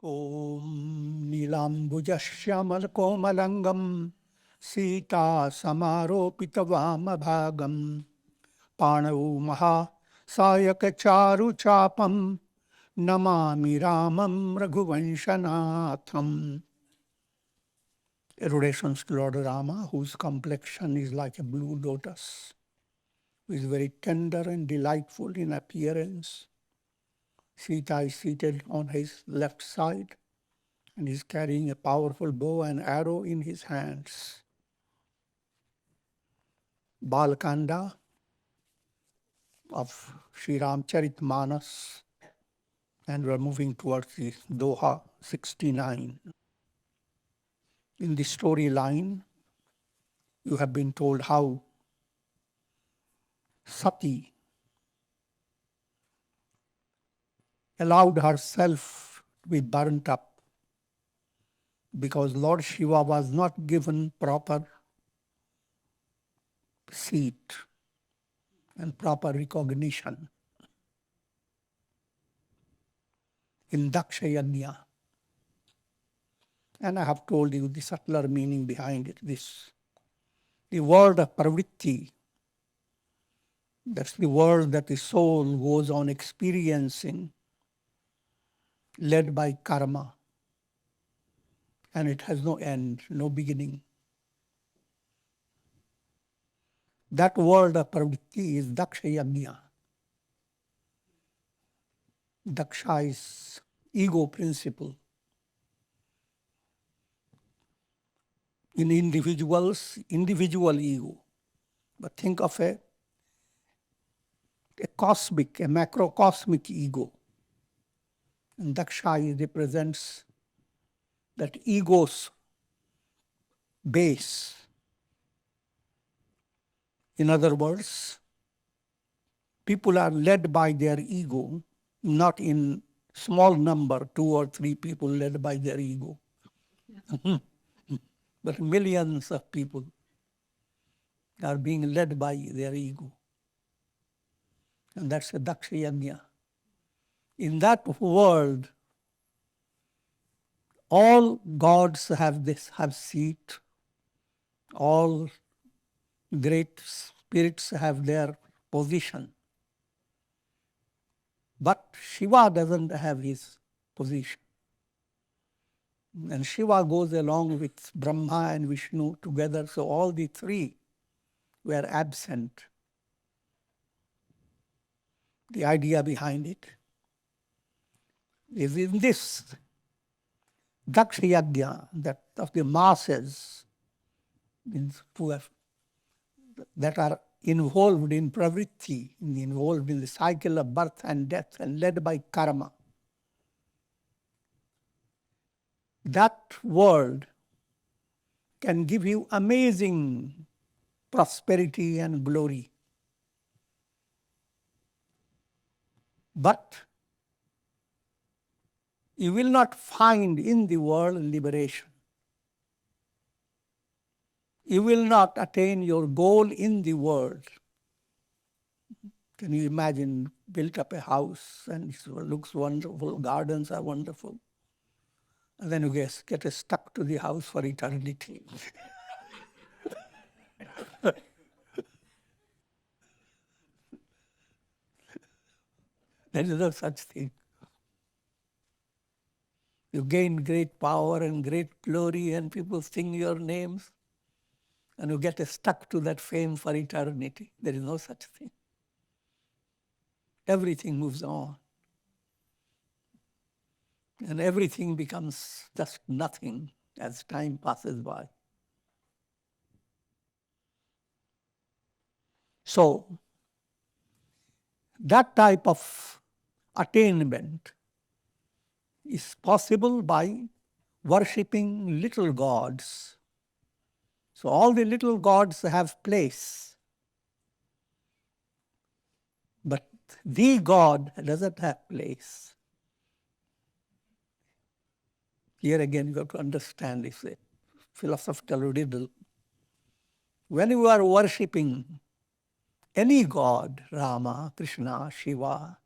Om Nilambujasyamalakomalangam Sita Samaropitavamabhagam Panau Maha Sayakacharu Chapam Namami Ramam Raghuvanshanatham. Eruditions to Lord Rama, whose complexion is like a blue lotus, who is very tender and delightful in appearance. Sita is seated on his left side and is carrying a powerful bow and arrow in his hands. Balakanda of Sri Ramcharitmanas, and we're moving towards the Doha 69. In the storyline, you have been told how Satī allowed herself to be burnt up because Lord Shiva was not given proper seat and proper recognition. In Dakṣa-yajña. And I have told you the subtler meaning behind it. The world of pravṛtti, that's the world that the soul goes on experiencing, led by karma. And it has no end, no beginning. That world of pravṛtti is Dakṣa-yajña. Daksha is ego principle. In individuals, individual ego. But think of a cosmic, a macrocosmic ego. And Daksha represents that ego's base. In other words, people are led by their ego, not in small number, 2 or 3 people led by their ego, but millions of people are being led by their ego. And that's a Dakṣa-yajña. In that world, all gods have seat, all great spirits have their position. But Shiva doesn't have his position. And Shiva goes along with Brahma and Vishnu together, so all the 3 were absent. The idea behind it is in this Dakṣa-yajña, that of the masses that are involved in pravṛtti, involved in the cycle of birth and death and led by karma. That world can give you amazing prosperity and glory. But you will not find in the world liberation. You will not attain your goal in the world. Can you imagine, built up a house and it looks wonderful, gardens are wonderful, and then you get stuck to the house for eternity. There is no such thing. You gain great power and great glory and people sing your names, and you get stuck to that fame for eternity. There is no such thing. Everything moves on. And everything becomes just nothing as time passes by. So, that type of attainment is possible by worshipping little gods. So all the little gods have place. But the God doesn't have place. Here again you have to understand, it's a philosophical riddle. When you are worshipping any god, Rama, Krishna, Shiva,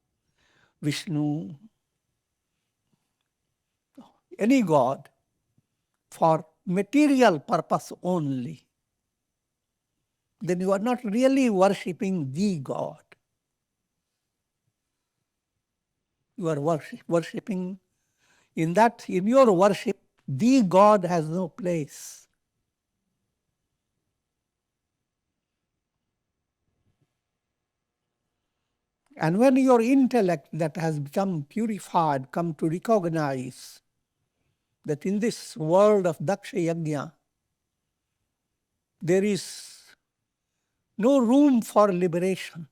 Vishnu, any god for material purpose only, then you are not really worshipping the God. You are worshipping, in your worship, the God has no place. And when your intellect that has become purified come to recognize that in this world of Dakṣa-yajña, there is no room for liberation.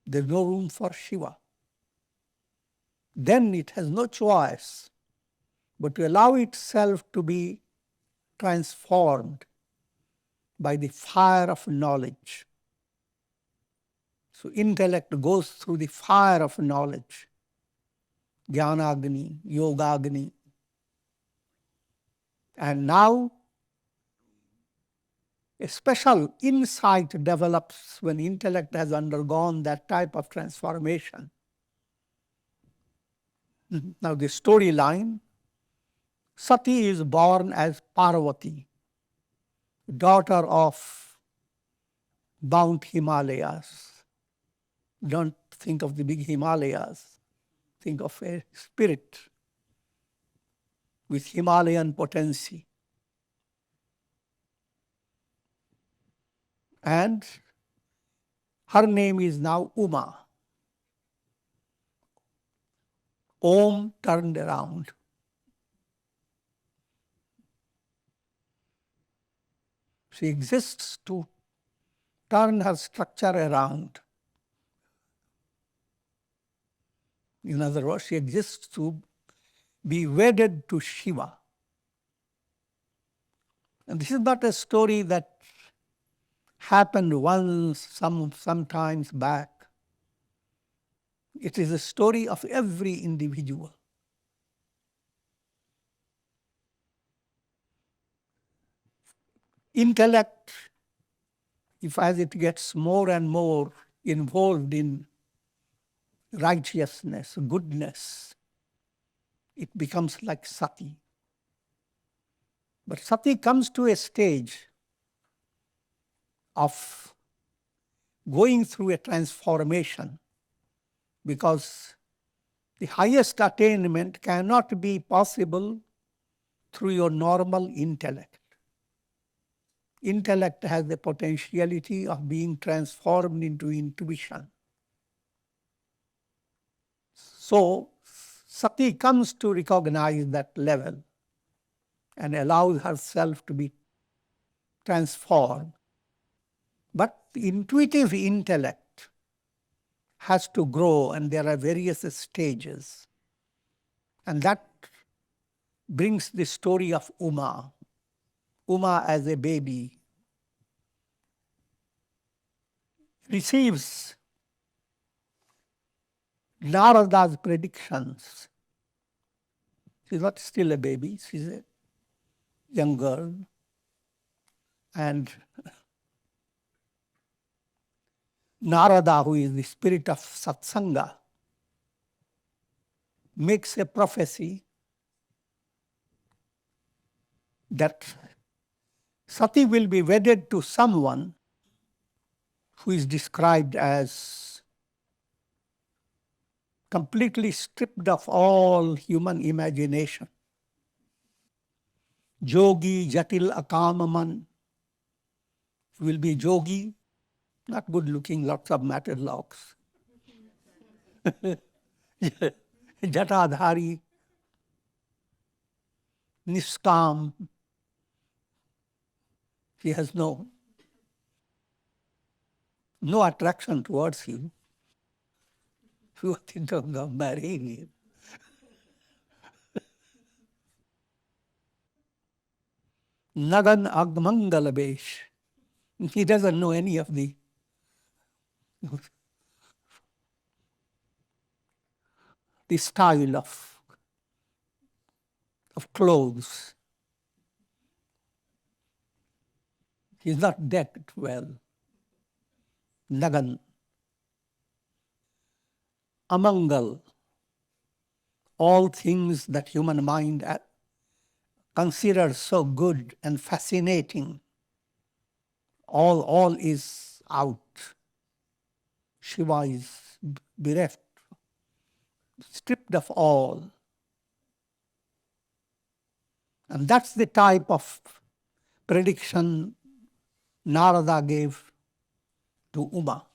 There is no room for Shiva. Then it has no choice but to allow itself to be transformed by the fire of knowledge. So intellect goes through the fire of knowledge, jñānāgni, yogāgni. And now a special insight develops when intellect has undergone that type of transformation. Now the storyline, Satī is born as Pārvatī, daughter of Mount Himalayas. Don't think of the big Himalayas. Think of a spirit with Himalayan potency. And her name is now Uma. Om turned around. She exists to turn her structure around. In other words, she exists to be wedded to Shiva. And this is not a story that happened once, sometimes back. It is a story of every individual. Intellect, if as it gets more and more involved in righteousness, goodness, it becomes like Satī. But Satī comes to a stage of going through a transformation because the highest attainment cannot be possible through your normal intellect. Intellect has the potentiality of being transformed into intuition. So, Satī comes to recognize that level and allows herself to be transformed. But the intuitive intellect has to grow, and there are various stages. And that brings the story of Uma. Uma as a baby receives Nārada's predictions. She's not still a baby, she's a young girl. And Nārada, who is the spirit of satsanga, makes a prophecy that Satī will be wedded to someone who is described as completely stripped of all human imagination. Yogi, jatil akamaman, will be yogi, not good looking, lots of matted locks. Jatadhari, niskam, he has no attraction towards him. If you are thinking of marrying him. Nagan Agmangalabesh. He doesn't know any of the style of clothes. He's not decked well. Nagan. Amangal. all things that human mind considers so good and fascinating, all is out. Shiva is bereft, stripped of all. And that's the type of prediction Nārada gave to Uma.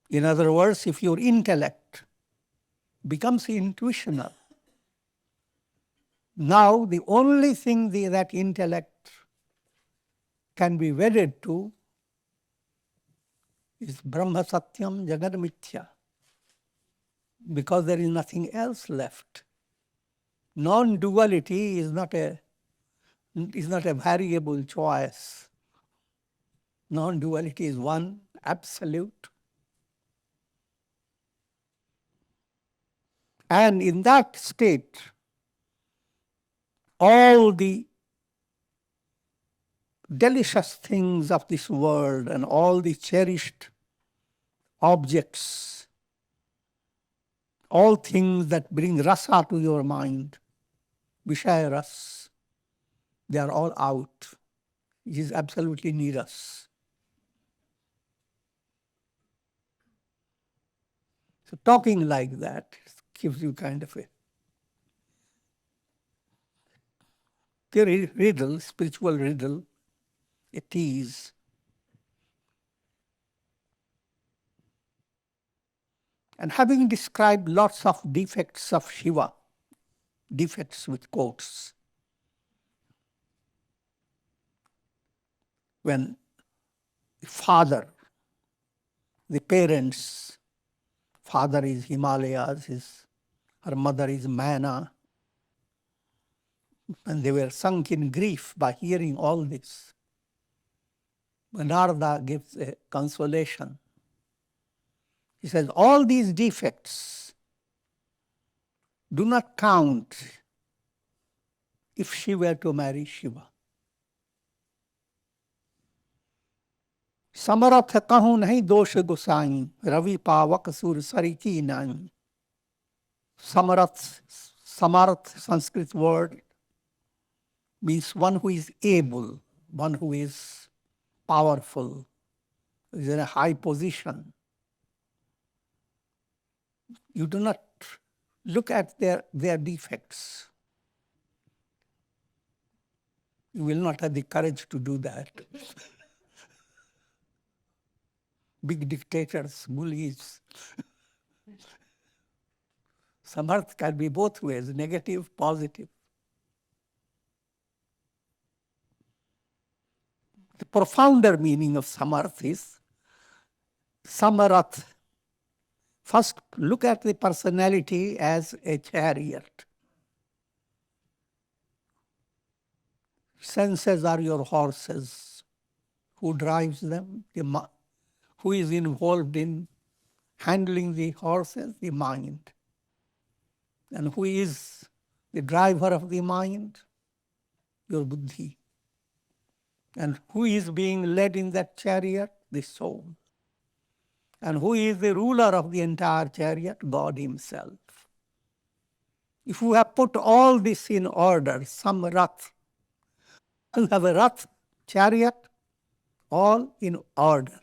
In other words, if your intellect becomes intuitional, now the only thing that intellect can be wedded to is Brahma Satyam Jagat Mithya, because there is nothing else left. Non-duality is not a variable choice. Non-duality is one absolute. And in that state, all the delicious things of this world and all the cherished objects, all things that bring rasa to your mind, Vishaya ras, they are all out. It is absolutely near us. So talking like that gives you kind of a riddle, spiritual riddle, a tease. And having described lots of defects of Shiva, defects with quotes, when the father, the parents, father is Himalayas, her mother is Mana, and they were sunk in grief by hearing all this. Nārada gives a consolation. He says, all these defects do not count if she were to marry Shiva. Samarath kahu nahi dosha gosain, ravi pavak sur sariti nain. Samarath, Sanskrit word, means one who is able, one who is powerful, is in a high position. You do not look at their defects. You will not have the courage to do that. Big dictators, bullies. Samarth can be both ways, negative, positive. The profounder meaning of Samarth is Samarath. First, look at the personality as a chariot. Senses are your horses. Who drives them? Who is involved in handling the horses? The mind. And who is the driver of the mind? Your buddhi. And who is being led in that chariot? The soul. And who is the ruler of the entire chariot? God himself. If you have put all this in order, some rath, you have a rath, chariot, all in order.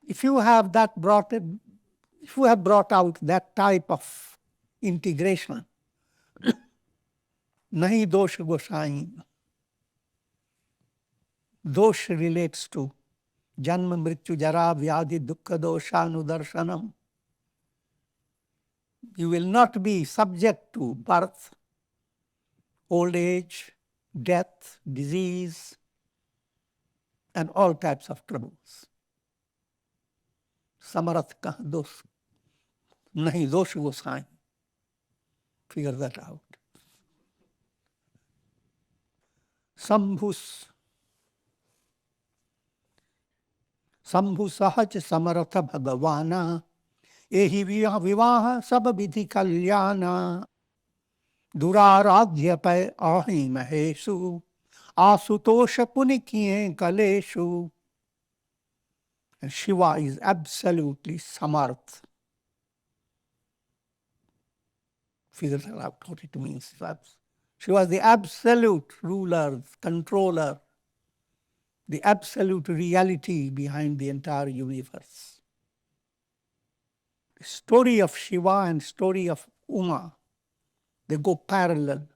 If you have brought out that type of integration, nahi dosh gosain. Dosh relates to janma, mrityu, jara, vyadhi, dukkha, doshanudarshanam. You will not be subject to birth, old age, death, disease, and all types of troubles. Samarath ka dosh, nahi dosh gosain. Figure that out. Sambhu sahaj samartha bhagavana, ehi vivaha sab vidhi kalyana, duraradhya pay ahi mahesu, asutosha punikiye kaleshu. And Shiva is absolutely Samarth. Figure out what it means. Shiva is the absolute ruler, controller, the absolute reality behind the entire universe. The story of Shiva and story of Uma, they go parallel.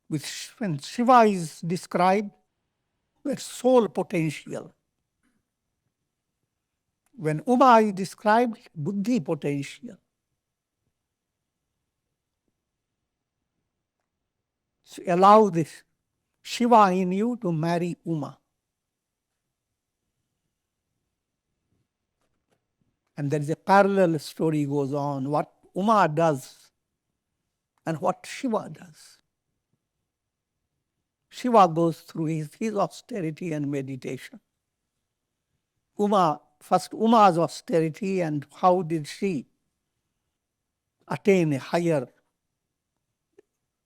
When Shiva is described, with soul potential. When Uma is described, buddhi potential. So allow this Shiva in you to marry Uma. And there is a parallel story goes on, what Uma does and what Shiva does. Shiva goes through his austerity and meditation. First Uma's austerity, and how did she attain a higher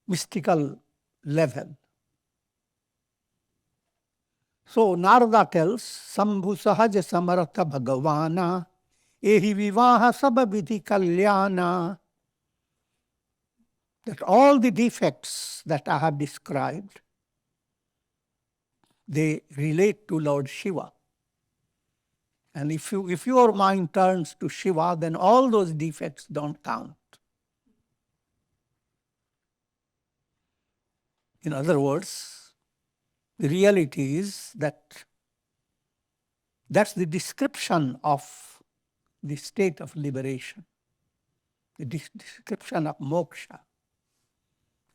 mystical level. So Nārada tells, Sambhu sahaja samartha bhagavana, ehi vivaha sabavidhi kalyana, that all the defects that I have described, they relate to Lord Shiva. And if your mind turns to Shiva, then all those defects don't count. In other words, the reality is that that's the description of the state of liberation, the description of moksha,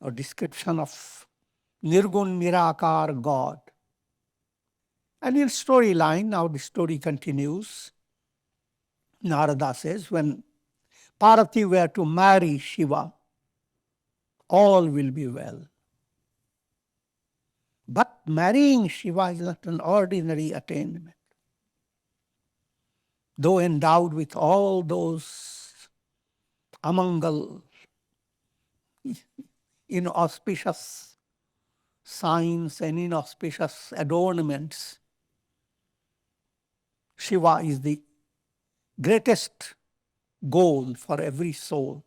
or description of Nirgun Nirakar God. And in storyline, now the story continues. Nārada says, when Pārvatī were to marry Shiva, all will be well. But marrying Shiva is not an ordinary attainment. Though endowed with all those amangal, inauspicious signs and inauspicious adornments, Shiva is the greatest goal for every soul.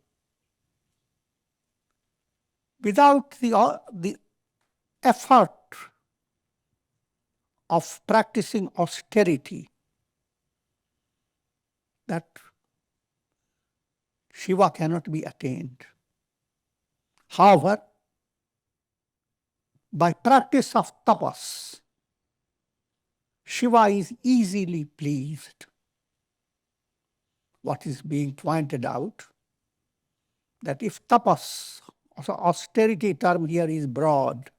Without the effort of practicing austerity, that Shiva cannot be attained. However, by practice of tapas, Shiva is easily pleased. What is being pointed out, that if tapas, also austerity term here is broad,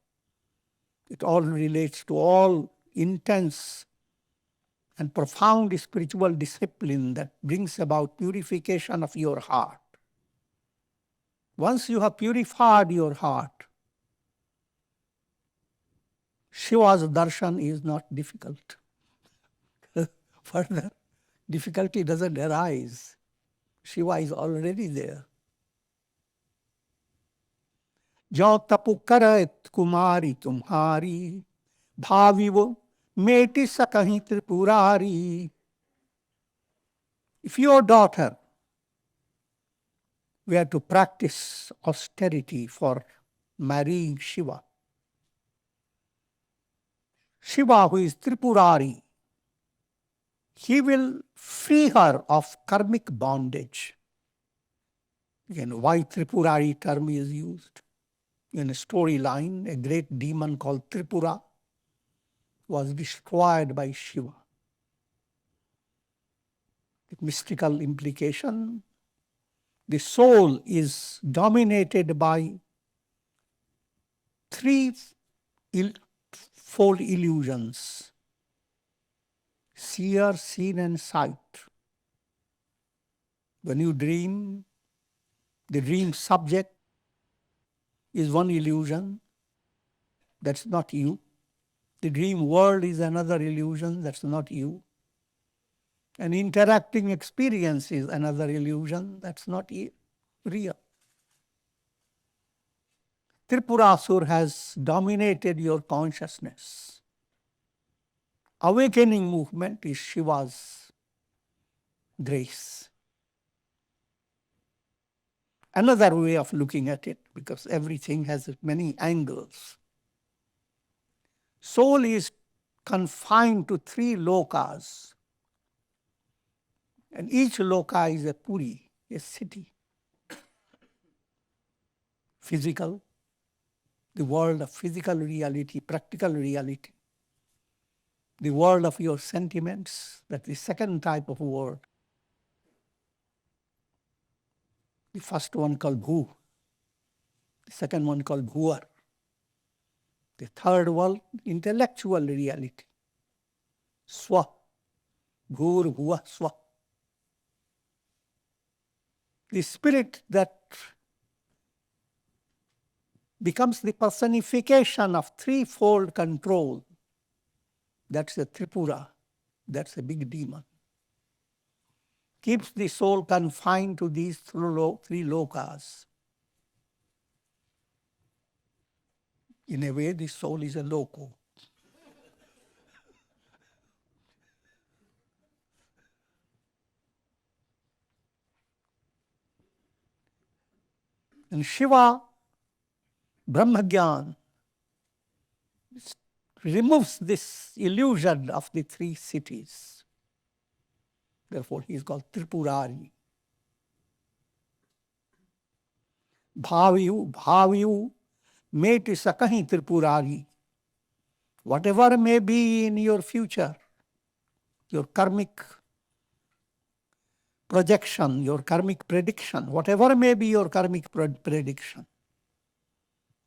it all relates to all intense and profound spiritual discipline that brings about purification of your heart. Once you have purified your heart, Shiva's darshan is not difficult. Further, difficulty doesn't arise. Shiva is already there. Jau tapu karat kumari tumhari, bhavivo meti sakahi tripurāri. If your daughter were to practice austerity for marrying Shiva, Shiva, who is Tripurāri, he will free her of karmic bondage. Again, why Tripurāri term is used? In a storyline, a great demon called Tripura was destroyed by Shiva. The mystical implication, the soul is dominated by threefold illusions: seer, seen, and sight. When you dream, the dream subject is one illusion, that's not you. The dream world is another illusion, that's not you. An interacting experience is another illusion, that's not real. Tripurāsur has dominated your consciousness. awakening movement is Shiva's grace. Another way of looking at it, because everything has many angles. Soul is confined to 3 lokas. And each loka is a puri, a city. Physical, the world of physical reality, practical reality. The world of your sentiments, that's the second type of world. The first one called bhu, the second one called bhuvar. The third world, intellectual reality. Swa, bhur, bhuva, swa. The spirit that becomes the personification of threefold control. That's a Tripura, that's a big demon. Keeps the soul confined to these 3 lokas. In a way, the soul is a loco. And Shiva, Brahmagyan, removes this illusion of the 3 cities. Therefore, he is called Tripurārī. Bhaviyu, mate sakahi Tripurārī. Whatever may be in your future, your karmic projection, your karmic prediction, whatever may be your karmic prediction,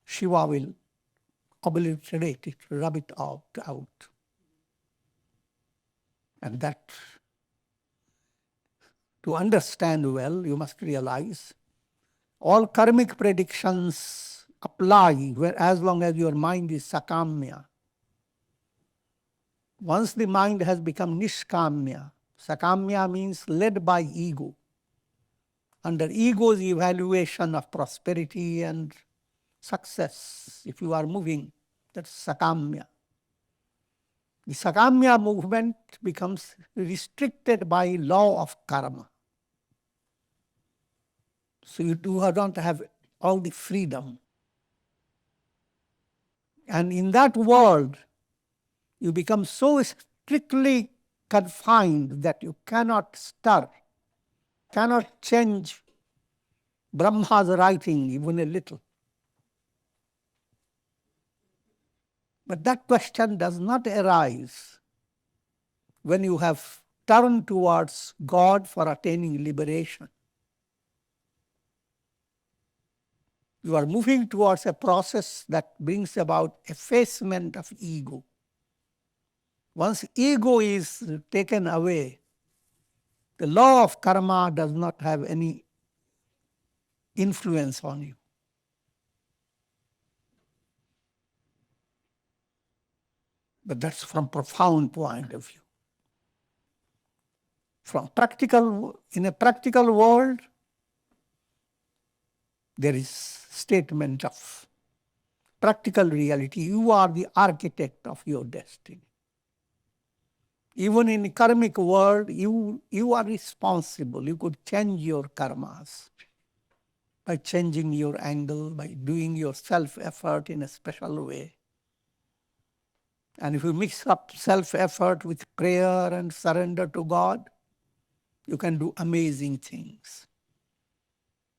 Shiva will obliterate it, rub it out. And that, to understand well, you must realize all karmic predictions apply as long as your mind is sakamya. Once the mind has become nishkamya, sakamya means led by ego. Under ego's evaluation of prosperity and success, if you are moving, that's sakamya. The sakamya movement becomes restricted by law of karma. So you don't have all the freedom. And in that world, you become so strictly confined that you cannot stir, cannot change Brahma's writing even a little. But that question does not arise when you have turned towards God for attaining liberation. You are moving towards a process that brings about effacement of ego. Once ego is taken away, the law of karma does not have any influence on you. But that's from profound point of view. In a practical world, there is statement of practical reality. You are the architect of your destiny. Even in the karmic world, you are responsible. You could change your karmas by changing your angle, by doing your self-effort in a special way. And if you mix up self-effort with prayer and surrender to God, you can do amazing things.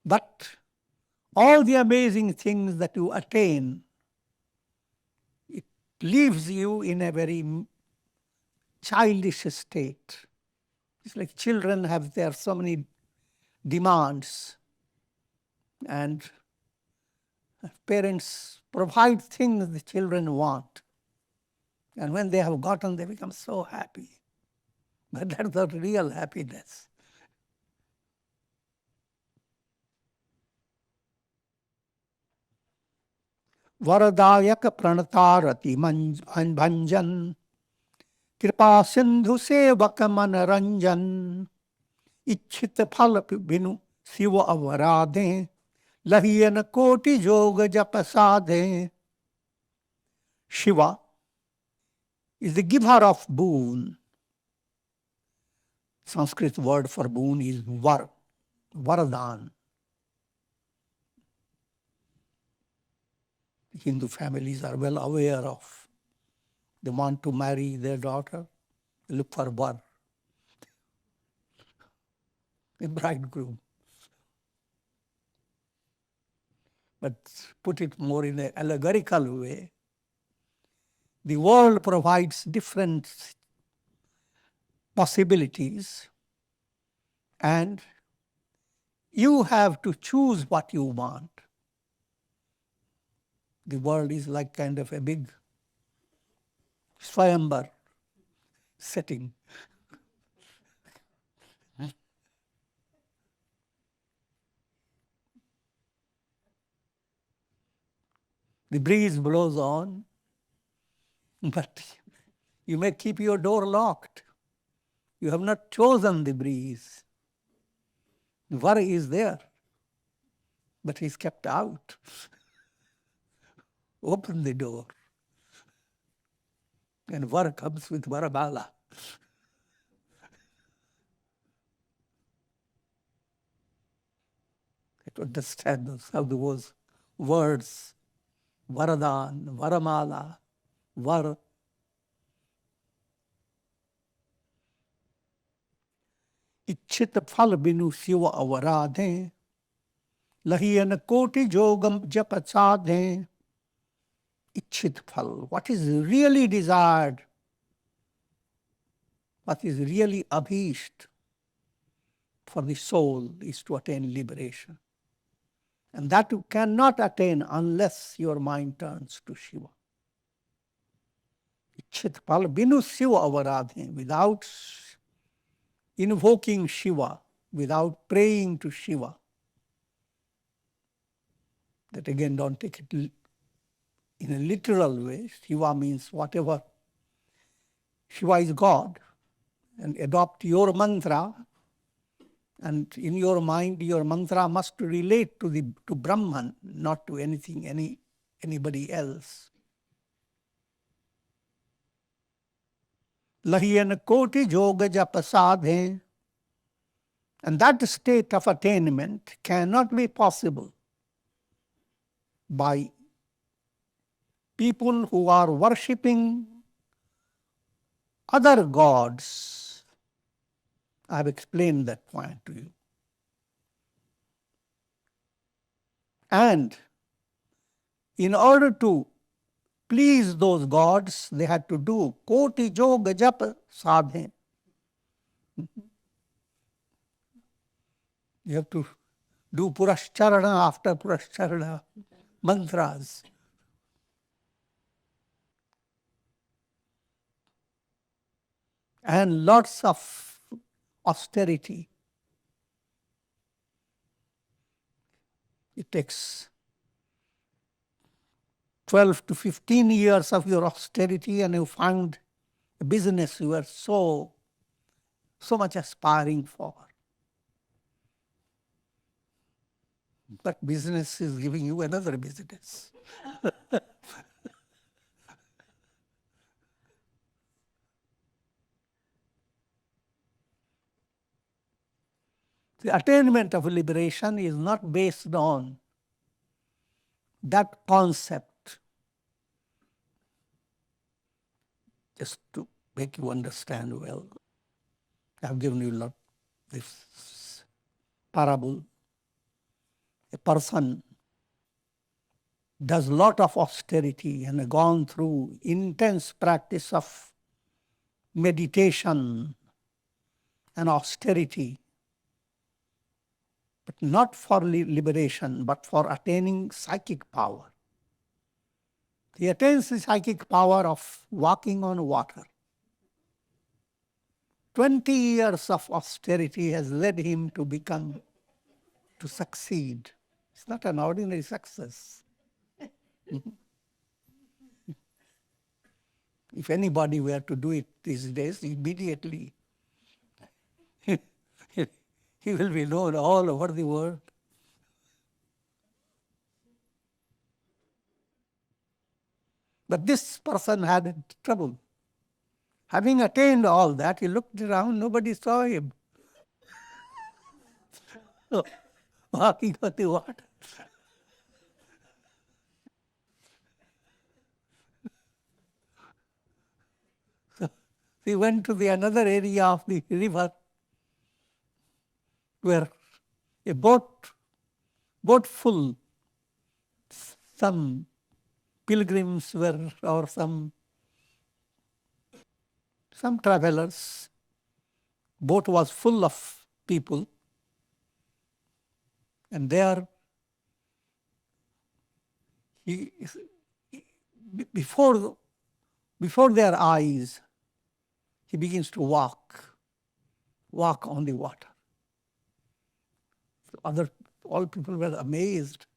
But all the amazing things that you attain, it leaves you in a very childish state. It's like children have so many demands, and parents provide things the children want. And when they have gotten, they become so happy. But that's not real happiness. Varadayak prantarati bhanjan kripa sindhu sevak manaranjan ichhit phal binu siva avaradhe lahiyan koti yoga japasadhe. Shiva is the giver of boon. Sanskrit word for boon is var, varadan. Hindu families are well aware of. They want to marry their daughter, they look for var, a bridegroom. But put it more in an allegorical way, the world provides different possibilities, and you have to choose what you want. The world is like kind of a big swayambar setting. The breeze blows on, but you may keep your door locked. You have not chosen the breeze. Var is there, but he's kept out. Open the door. And var comes with varabala. To understand how those words, varadan, varamala, var, इच्छित फल बिनु शिव अवराधे लहियन कोटि जोगम जप साधे. Ichit phal, what is really desired, what is really abhisht for the soul is to attain liberation. And that you cannot attain unless your mind turns to Shiva. Ichit phal binu Shiva avaradhe, without invoking Shiva, without praying to Shiva. That again, don't take it in a literal way. Shiva means whatever. Shiva is God. And adopt your mantra. And in your mind, your mantra must relate to Brahman, not to anybody else. Lahiyan koti yoga japa sadhe. And that state of attainment cannot be possible by people who are worshipping other gods. I have explained that point to you. And in order to please those gods, they had to do koti yoga japa sadhe. You have to do purascharana after purascharana mantras. And lots of austerity. It takes 12 to 15 years of your austerity, and you find a business you are so much aspiring for. But business is giving you another business. The attainment of liberation is not based on that concept. Just to make you understand well, I have given you this parable. A person does lot of austerity and gone through intense practice of meditation and austerity, but not for liberation, but for attaining psychic power. He attains the psychic power of walking on water. 20 years of austerity has led him to succeed. It's not an ordinary success. If anybody were to do it these days, immediately he will be known all over the world. But this person had trouble. Having attained all that, he looked around, nobody saw him. So, walking on the water. So he went to the another area of the river where a boat full, some pilgrims were, or some travelers. Boat was full of people, and there, before their eyes, he begins to walk on the water. So all people were amazed.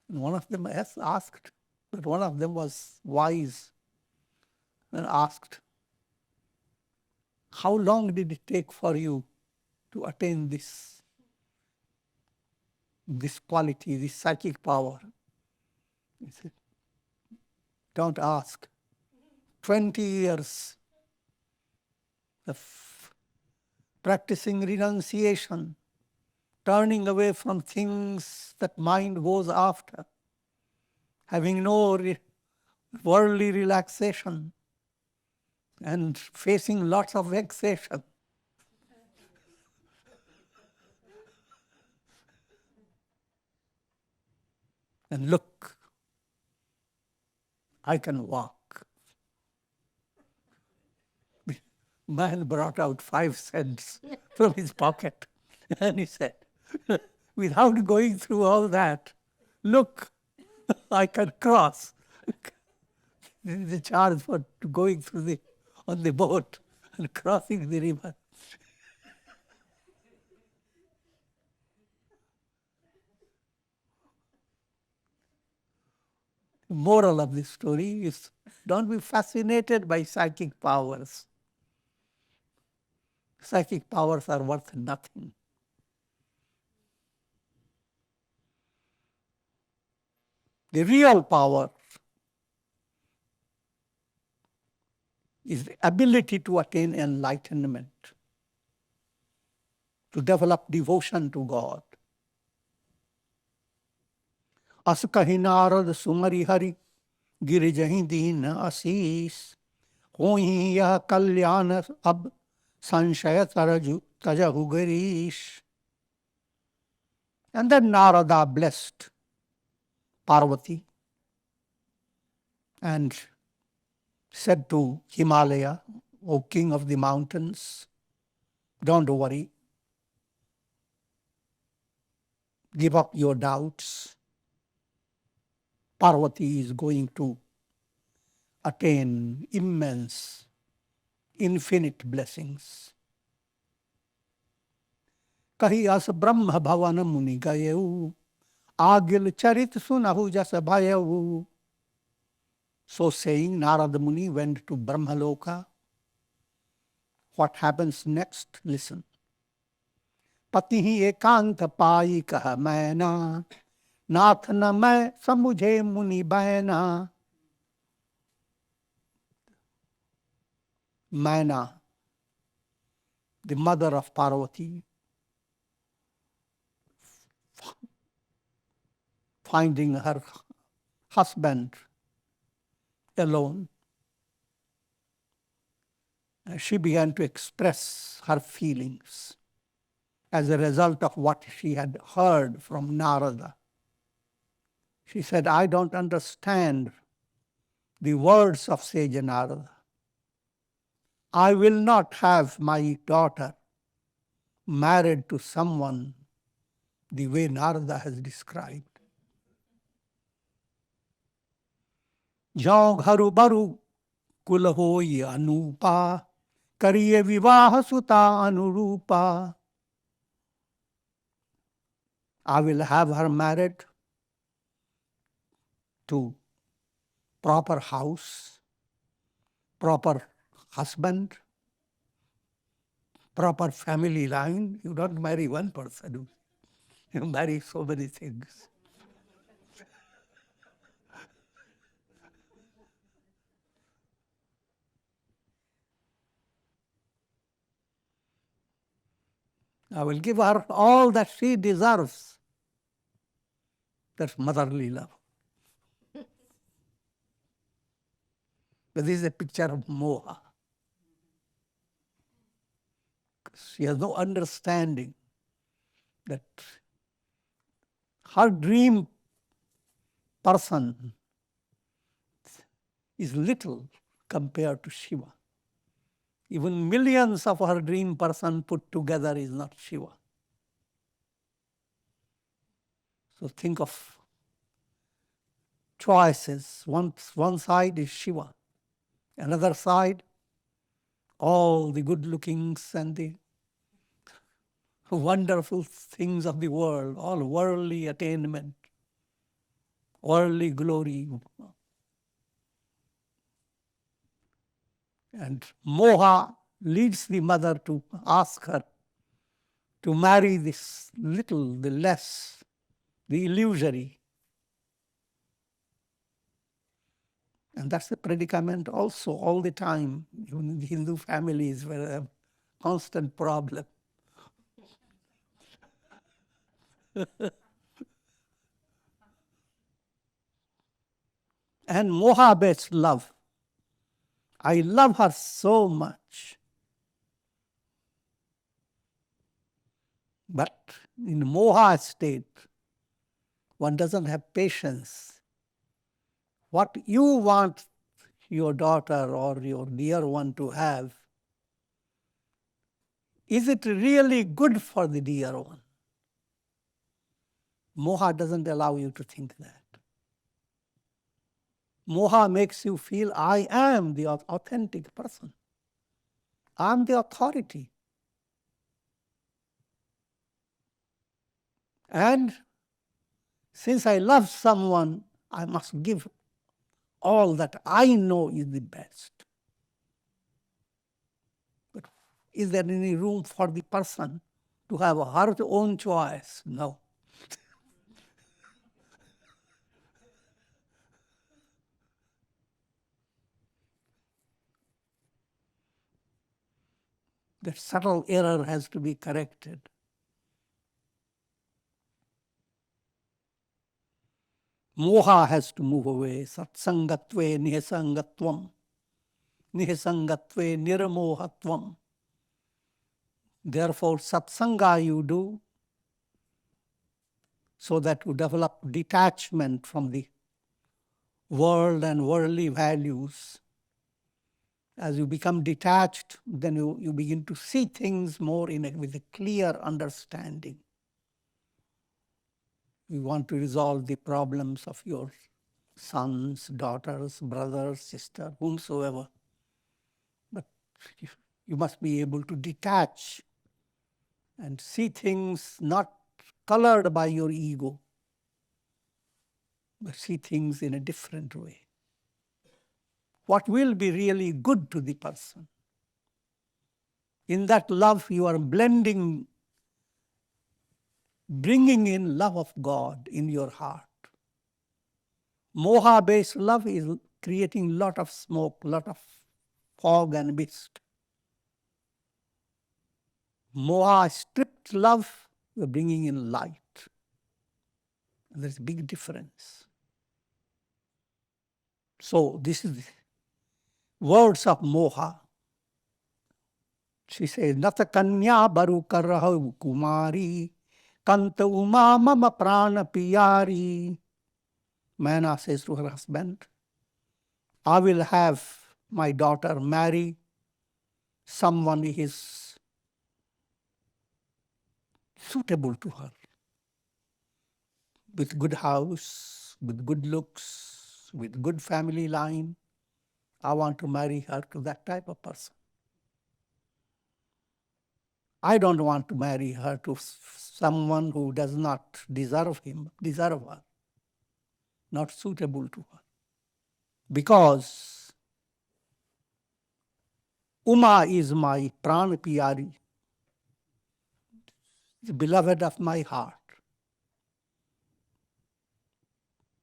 And one of them asked, but one of them was wise and asked, how long did it take for you to attain this quality, this psychic power? He said, don't ask. 20 years of practicing renunciation, turning away from things that mind goes after, having no worldly relaxation, and facing lots of vexation. And look, I can walk. Man brought out 5 cents from his pocket and he said, without going through all that, look, I can cross. This is the charge for going through on the boat and crossing the river. The moral of this story is, don't be fascinated by psychic powers. Psychic powers are worth nothing. The real power is the ability to attain enlightenment, to develop devotion to God. As kahi Nārada sumari hari, गिरिजहि दीन आशीष होहि यह कल्याण अब संशय तजहु Girish. And then Nārada blessed Pārvatī and said to Himalaya, O king of the mountains, don't worry, give up your doubts. Pārvatī is going to attain immense, infinite blessings. Kahi as Brahma Bhavana Muni Gayehu, Agil Charit Sunahu Jasa Bhayahu. So saying, Nārada Muni went to Brahmaloka. What happens next? Listen. Pati hi ekant pai kaha maina, नाथ न मैं समझे मुनि बैना. Maina, the mother of Pārvatī, finding her husband alone, she began to express her feelings as a result of what she had heard from Nārada. She said, I don't understand the words of sage Nārada. I will not have my daughter married to someone the way Nārada has described. Jaun gharu baru kul hoyi anupa, kariye vivaha suta anurupa. I will have her married to proper house, proper husband, proper family line. You don't marry one person, you marry so many things. I will give her all that she deserves. That's motherly love. But this is a picture of moha. She has no understanding that her dream person is little compared to Shiva. Even millions of her dream person put together is not Shiva. So think of choices. One side is Shiva. Another side, all the good lookings and the wonderful things of the world, all worldly attainment, worldly glory. And moha leads the mother to ask her to marry this little, the less, the illusory. And that's the predicament also all the time. Even in the Hindu families where a constant problem. And moha-based love. I love her so much. But in moha state, one doesn't have patience. What you want your daughter or your dear one to have, is it really good for the dear one? Moha doesn't allow you to think that. Moha makes you feel, I am the authentic person. I'm the authority. And since I love someone, I must give all that I know is the best. But is there any room for the person to have her own choice? No. That subtle error has to be corrected. Moha has to move away. Satsangatve nihasangatvam. Nihasangatve niramohatvam. Therefore, satsanga you do so that you develop detachment from the world and worldly values. As you become detached, then you begin to see things more with a clear understanding. You want to resolve the problems of your sons, daughters, brothers, sisters, whomsoever. But you must be able to detach and see things not colored by your ego, but see things in a different way. What will be really good to the person? In that love, you are blending, bringing in love of God in your heart. Moha-based love is creating lot of smoke, lot of fog and mist. Moha-stripped love, you're bringing in light. There's a big difference. So this is the words of Moha. She says, Nata kanya baru karahu kumari, kanta uma mama prana piyari. Maina says to her husband, I will have my daughter marry someone who is suitable to her, with good house, with good looks, with good family line. I want to marry her to that type of person. I don't want to marry her to someone who does not deserve her, not suitable to her. Because Uma is my prana piyari, the beloved of my heart.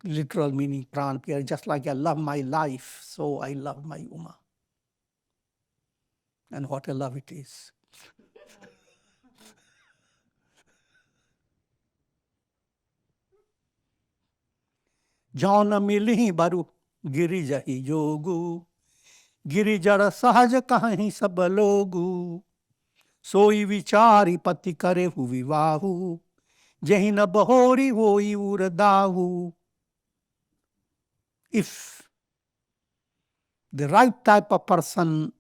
Literal meaning prana piyari, just like I love my life, so I love my Uma. And what a love it is. Jauna milihi baru giri jahi jogu, giri jara sahaj kahi sab logu, soi vichari pati kare hu vivahu, jahi na bahori hoi uradahu. If the right type of person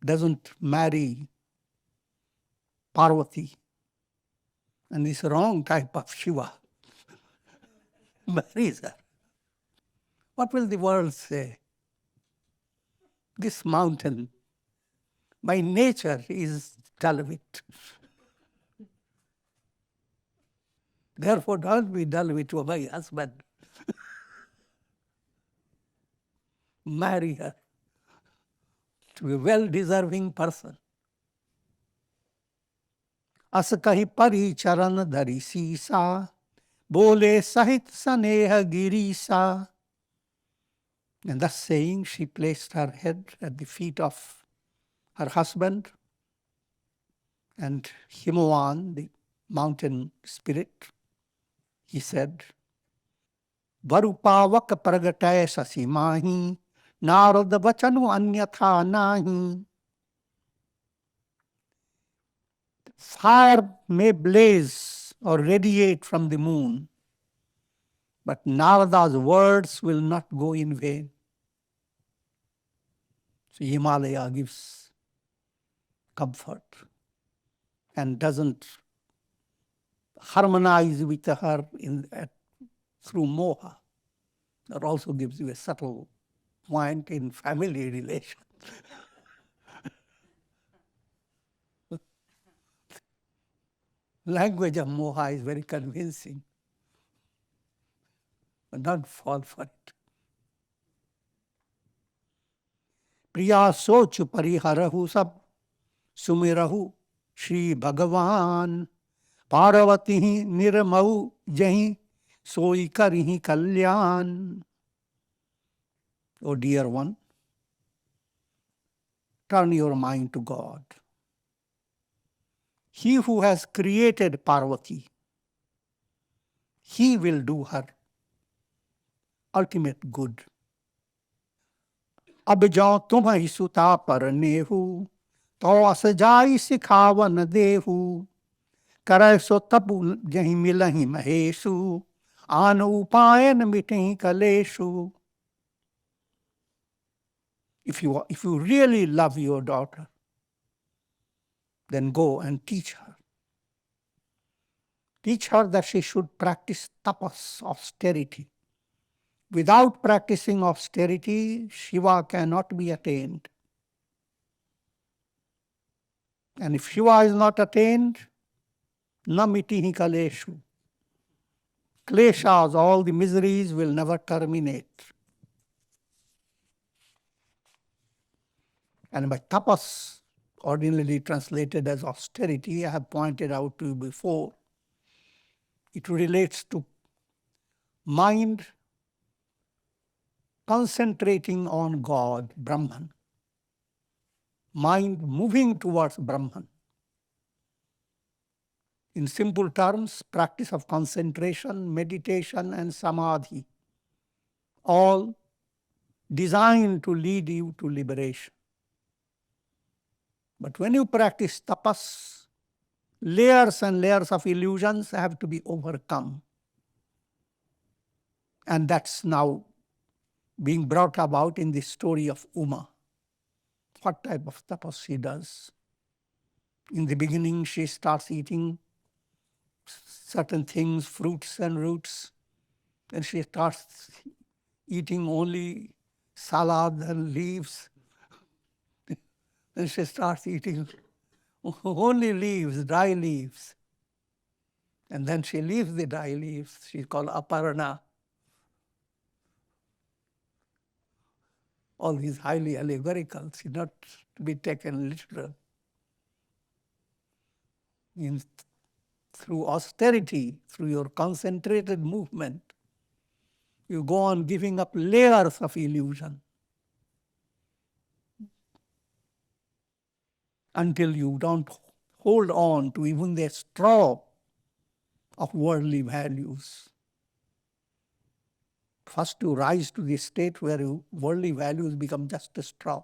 doesn't marry Pārvatī, and this wrong type of Shiva marries her, what will the world say? This mountain, by nature, is dull wit. Therefore, don't be dull wit to my husband. Marry her to be a well-deserving person. As kahi pari charan dhari sisa, bole sahit saneha girisa. And thus saying, she placed her head at the feet of her husband, and Himavan, the mountain spirit, he said, Varupavak pragataya sasimahi, Nārada vachanu anyatha nahi. Fire may blaze or radiate from the moon, but Nārada's words will not go in vain. So Himalaya gives comfort and doesn't harmonize with her through moha. That also gives you a subtle point in family relation. Language of moha is very convincing, but don't fall for it. Priya soch pariharahu sab sumirahu Shri Bhagavan Pārvatī niramau jahi soi karihi kalyan. Oh dear one, turn your mind to God. He who has created Pārvatī, he will do her ultimate good. Ab jau tumhai suta paranehu, to as jai sikhavan dehu, karai so tabu jahi milahi mahesu, anu upayan mitahi kaleshu. If you really love your daughter, then go and teach her. Teach her that she should practice tapas, austerity. Without practicing austerity, Shiva cannot be attained. And if Shiva is not attained, na mitihi kaleshu. Kleshas, all the miseries will never terminate. And by tapas, ordinarily translated as austerity, I have pointed out to you before, it relates to mind concentrating on God, Brahman. Mind moving towards Brahman. In simple terms, practice of concentration, meditation, and samadhi, all designed to lead you to liberation. But when you practice tapas, layers and layers of illusions have to be overcome. And that's now being brought about in the story of Uma. What type of tapas she does. In the beginning, she starts eating certain things, fruits and roots. Then she starts eating only salad and leaves. Then she starts eating only leaves, dry leaves. And then she leaves the dry leaves. She's called Aparna. All these highly allegorical, she's not to be taken literal. Through austerity, through your concentrated movement, you go on giving up layers of illusion until you don't hold on to even the straw of worldly values. First to rise to the state where worldly values become just a straw.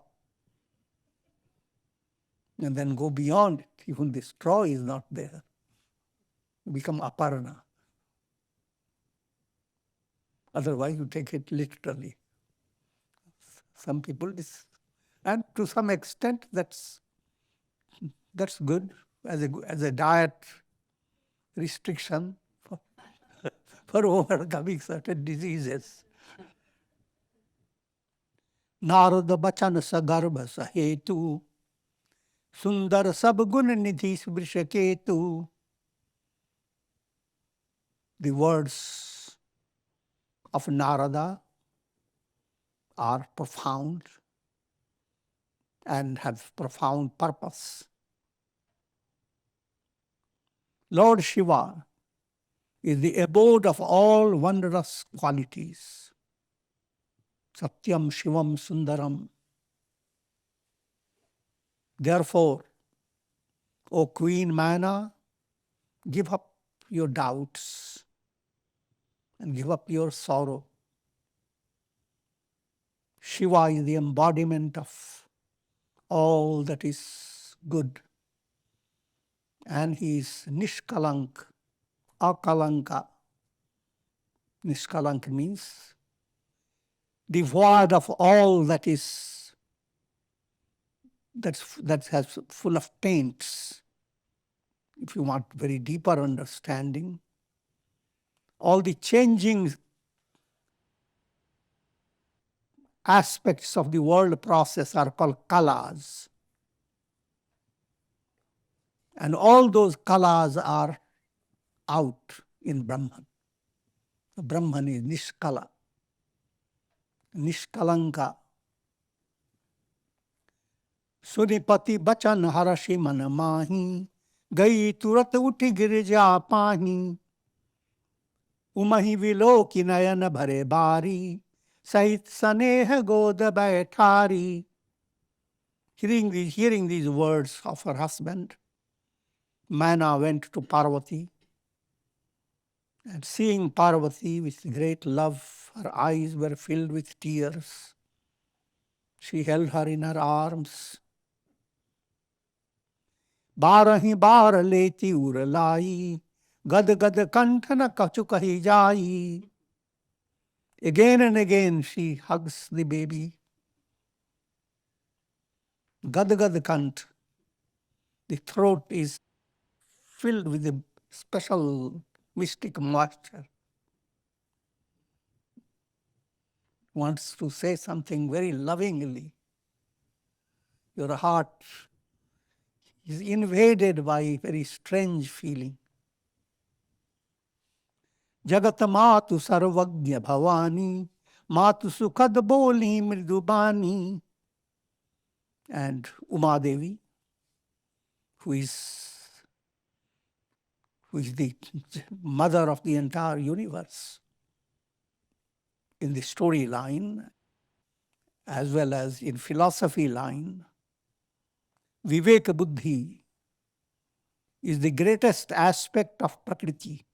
And then go beyond it. Even the straw is not there. You become aparna. Otherwise you take it literally. Some people, and to some extent that's good as a diet restriction for overcoming certain diseases. Nārada bachan sa garbha sa hetu, sundar sab gun nidhi vrishketu. The words of Nārada are profound and have profound purpose. Lord Shiva is the abode of all wondrous qualities. Satyam Shivam Sundaram. Therefore, O Queen Mana, give up your doubts and give up your sorrow. Shiva is the embodiment of all that is good. And he is Nishkalank, Akalanka. Nishkalank means devoid of all that has full of taints. If you want very deeper understanding, all the changing aspects of the world process are called kalas. And all those kalas are out in Brahman. Brahman is Nishkala, Nishkalanka. Sunipati bachan harashi man mahi, gai turat uthi girja pahi. Umahi viloki nayan bhare bari, sahit saneh god baithari. Hearing these words of her husband, Mana went to Pārvatī, and seeing Pārvatī with great love, her eyes were filled with tears. She held her in her arms. Barahi bar leti uralai, gad gad kantana kachu kahi jai. Again and again she hugs the baby. Gad gad kant. The throat is filled with a special mystic moisture. Wants to say something very lovingly. Your heart is invaded by a very strange feeling. Jagat matu sarvagnya bhavani, matu sukhad boli mridubani. And Uma Devi, who is the mother of the entire universe, in the storyline as well as in philosophy line, Viveka Buddhi is the greatest aspect of Prakriti.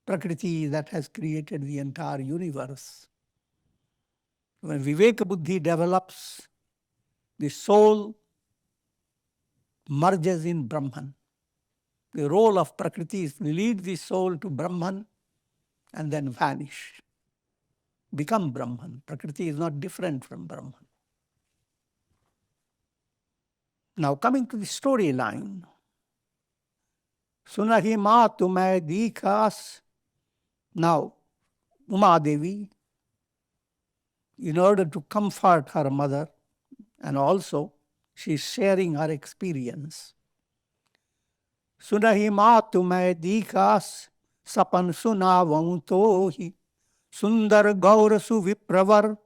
Prakriti that has created the entire universe. When Viveka Buddhi develops, the soul merges in Brahman. The role of Prakriti is to lead the soul to Brahman and then vanish, become Brahman. Prakriti is not different from Brahman. Now coming to the storyline. Sunahi ma tumai dikhas. Now, Uma Devi, in order to comfort her mother, and also she is sharing her experience. Sunahi ma tumai dikhas, sapan sunavam tohi, sundar gaur suvipravar,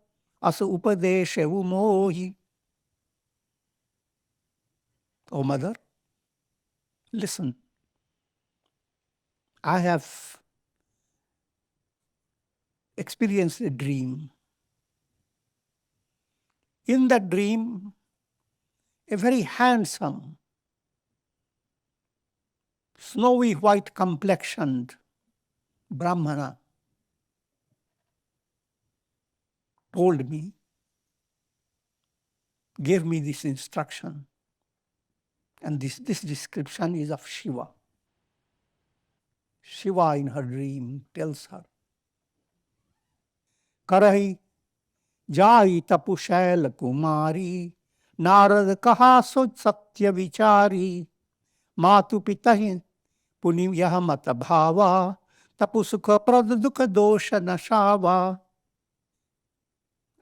as upadeshe umohi. O mother, listen. I have experienced a dream. In that dream, a very handsome, snowy white complexioned Brahmana told me, gave me this instruction. And this description is of Shiva. Shiva in her dream tells her, Karai jai tapu shail kumari, Nārada kaha soj satya vichari, Matu pitahin punim yaha mata bhava, Tapu sukha pradukha dosha nashava.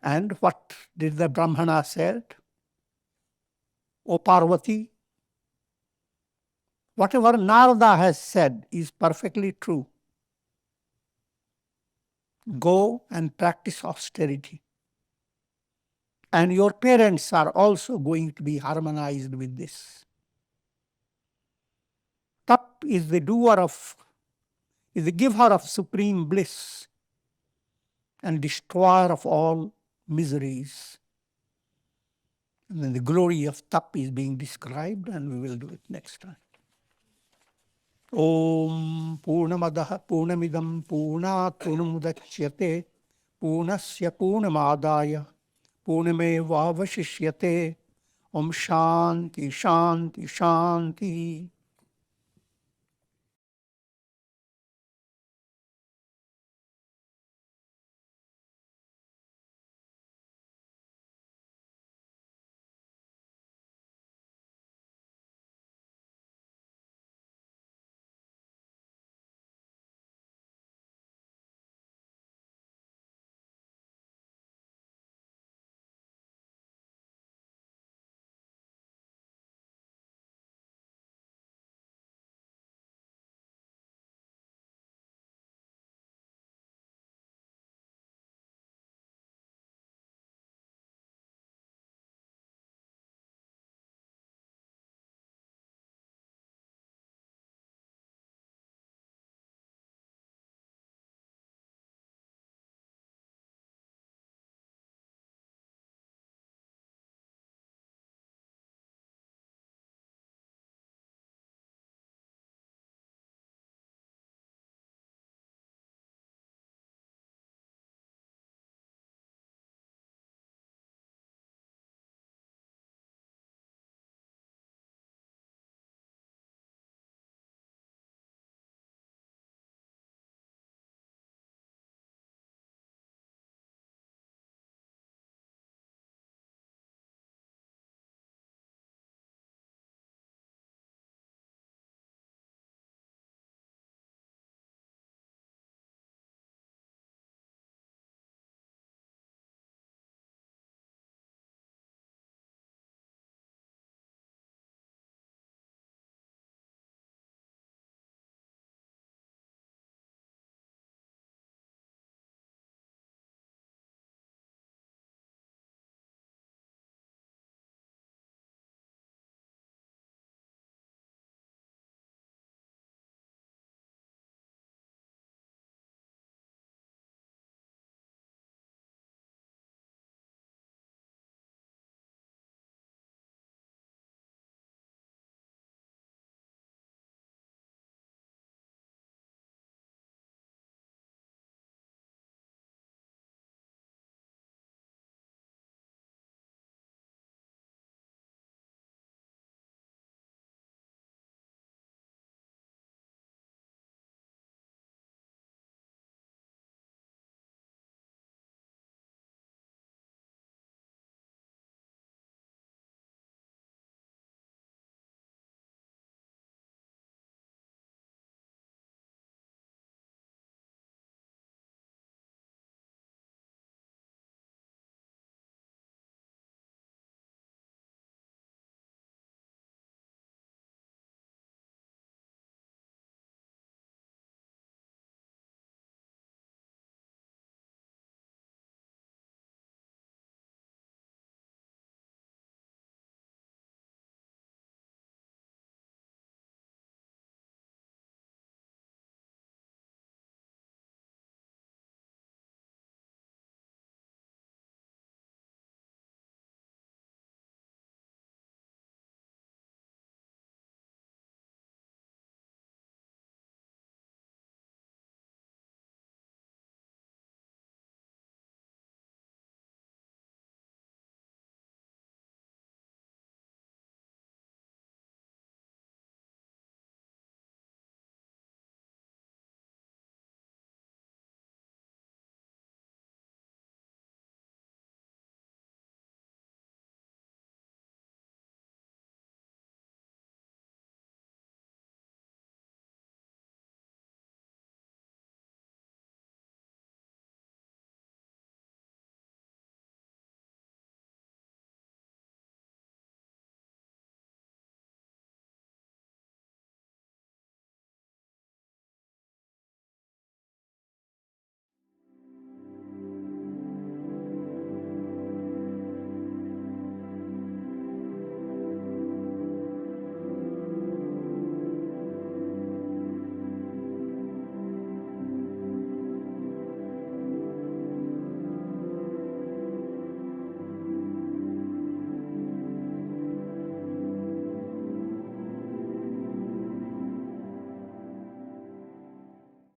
And what did the Brahmana said? O Pārvatī, whatever Nārada has said is perfectly true. Go and practice austerity. And your parents are also going to be harmonized with this. Tap is the giver of supreme bliss and destroyer of all miseries. And then the glory of Tap is being described, and we will do it next time. Om Purnamadaha Purnamidam Purnat Purnamudachyate Purnasya Purnamadaya Purnamevavashishyate. Om Shanti Shanti Shanti.